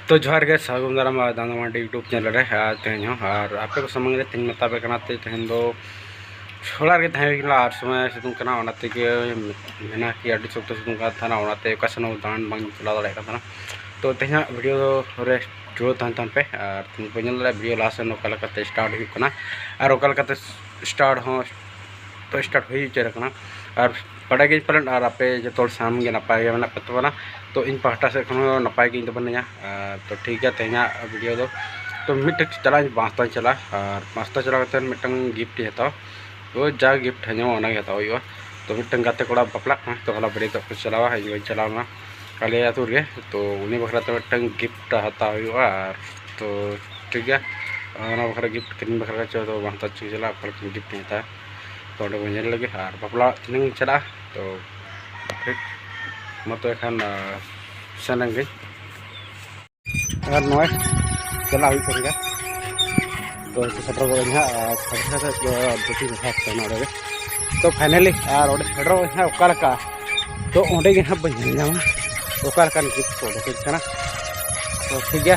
तो जोहार के सागुन दाराम दादा मांडी यूट्यूब चैनल रे तेहन और आपे को समंग रे तेहन मताबे कना ते तेहन दो छोड़ा के तहेला और समय सितुंग कना ओनाते के मेना कि अडी सप्त सितुंग का थाना ओनाते ओकासन दान बांग चला दाड़े का थाना तो तेहना वीडियो रे जो तहन पे और तुम को नेल वीडियो लास्ट नोका लकाते स्टार्ट हुई कना और ओका लकाते स्टार्ट हो तो स्टार्ट हुई चेर कना और पड़ा गई पलन और आपे जो साम गे नपाय गे मेना पतवाना तो इन पहाटा से खनो नपाय गे तबना तो ठीक है तेना वीडियो तो मिट चला बास्ता चला और बास्ता चला मिटन गिफ्ट हताओ तो जा गिफ्ट हजो हताओ तो मिटन गाते कोड़ा बापला तो हला बड़े तो चलावा हज चलावना काले आतु रे तो उन्हीं बखरा मिटन गिफ्ट हताओ और तो ठीक है बखरा गिफ्ट किन बखरा तो बास्ता चला गिफ्ट हता तो लगे और बापला तीन चला तो ठीक मत एखान सेन गई और नॉय चला हुई करेगा तो सेटर गए तो फाइनली और सेटर ओका तो ओंडे गे हाँ बन जामा ओका गिफ्ट को तो ठीक है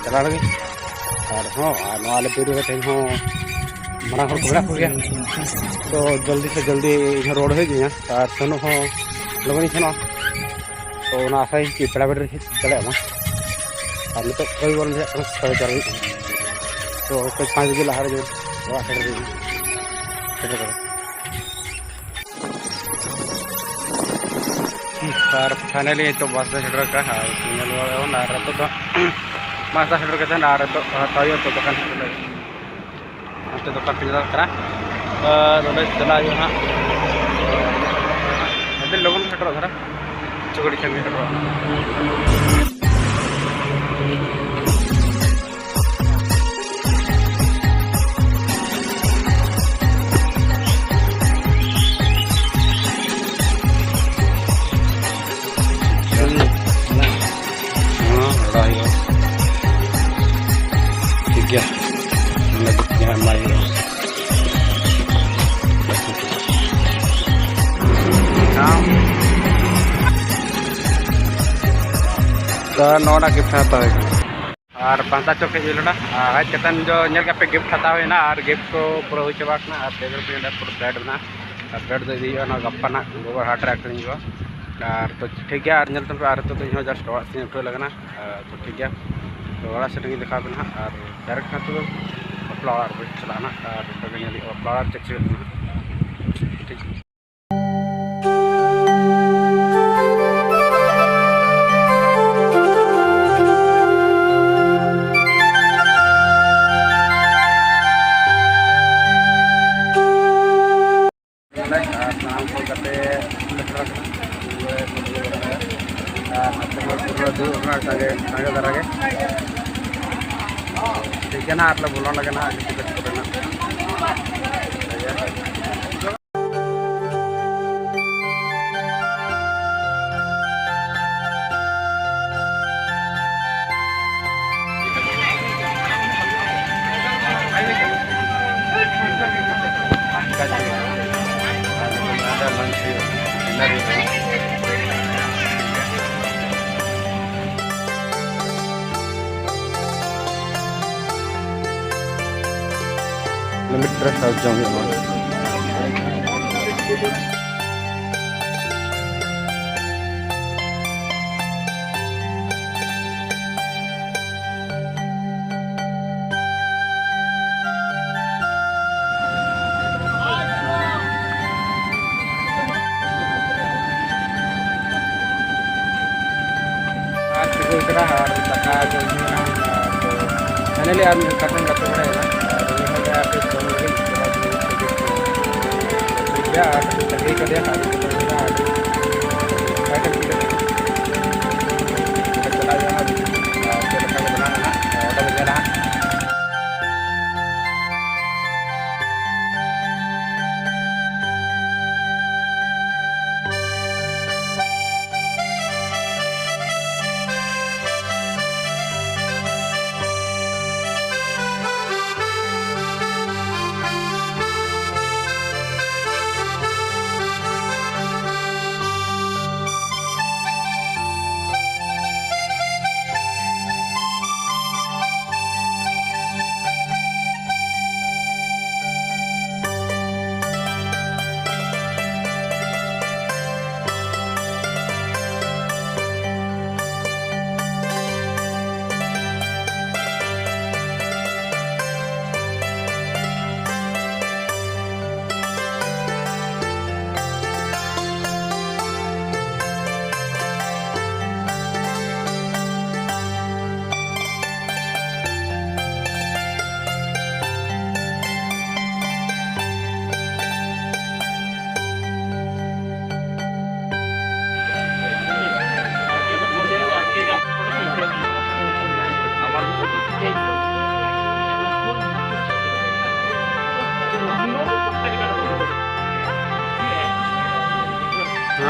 चला लगे और हाँ और वीडियो तेज मरा हर को गया तो जल्दी से जल्दी इन रोड हो गई और सनो हो लगन सेनो तो आशा कि पेड़ा बेड़ चले और नित कई बोल साढ़े 4 तो कुछ 5 बजे लहा जो और फाइनली तो बस सेटर का तो बस सेटर के तो दुकान तो दुकान पे चला हाँ अभी लगन सेटर धरा चुगड़ी खेल ठीक है तो नोड़ा गिफ्ट हतावे और पांता चौक हेलोना आज कतन जो नेल पे गिफ्ट हतावे ना और गिफ्ट को पूरा हो चबा ना और टेबल पे पूरा ब्रेड बना और ब्रेड दे दियो ना गप्पा ना गोबर हाट रे आकरिंग को और तो ठीक है और नेल तो और तो इन जस्ट वाट से उठो लगना तो ठीक है तो वाला सेटिंग दिखा बना और डायरेक्ट ना तो फ्लावर पे चलाना और तो नेल फ्लावर चेक ठीक ठीक है ना आप लोग बोलो लगे ना लिमिट ड्रेस हाउस जाऊंगे फाइनली आप कटन करते पड़ेगा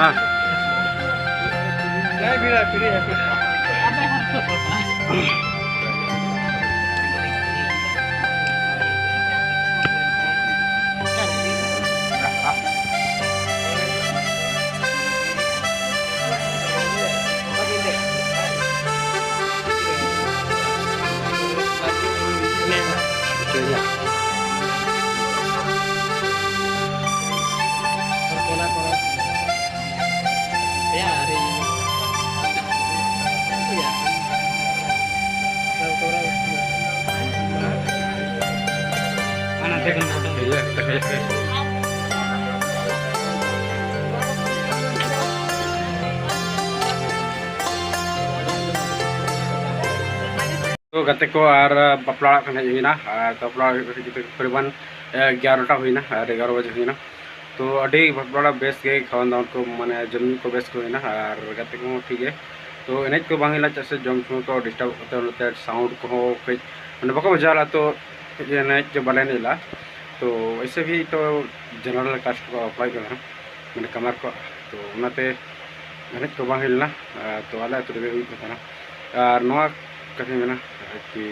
हाँ तो गते को और बपला हुईना तो बपला करीबन 11टा हुईना 11 बजे हुईना तो अभी बपला बेस के खावा दावा को माने जमीन को बेस को हुईना और गते को ठीक है तो एनज को बांगिला जैसे जम को डिस्टर्ब होते साउंड को कई मैंने बको बजाला तो एनज जो बने नीला तो ऐसे भी तो जनरल कास्ट को अप्लाई कर मैंने कमर को तो उन्नते एनज को बांगिलना तो आला तो हुई और नवा कथी मेना कि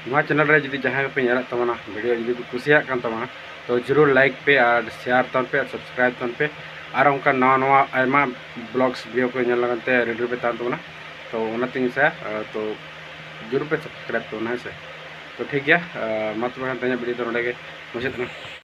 नवा चैनल रे जदि जहां पे नेला तमना वीडियो जदि कुसिया कान तमना तो जरूर लाइक पे और शेयर तन पे और सब्सक्राइब तन पे और उनका नवा नवा आयमा ब्लॉग्स वीडियो को नेल लगनते रेडियो पे तान तमना तो उनतिंग से तो जरूर पे सब्सक्राइब तो ना से तो ठीक है मत बना वीडियो तो नोडे के मुझे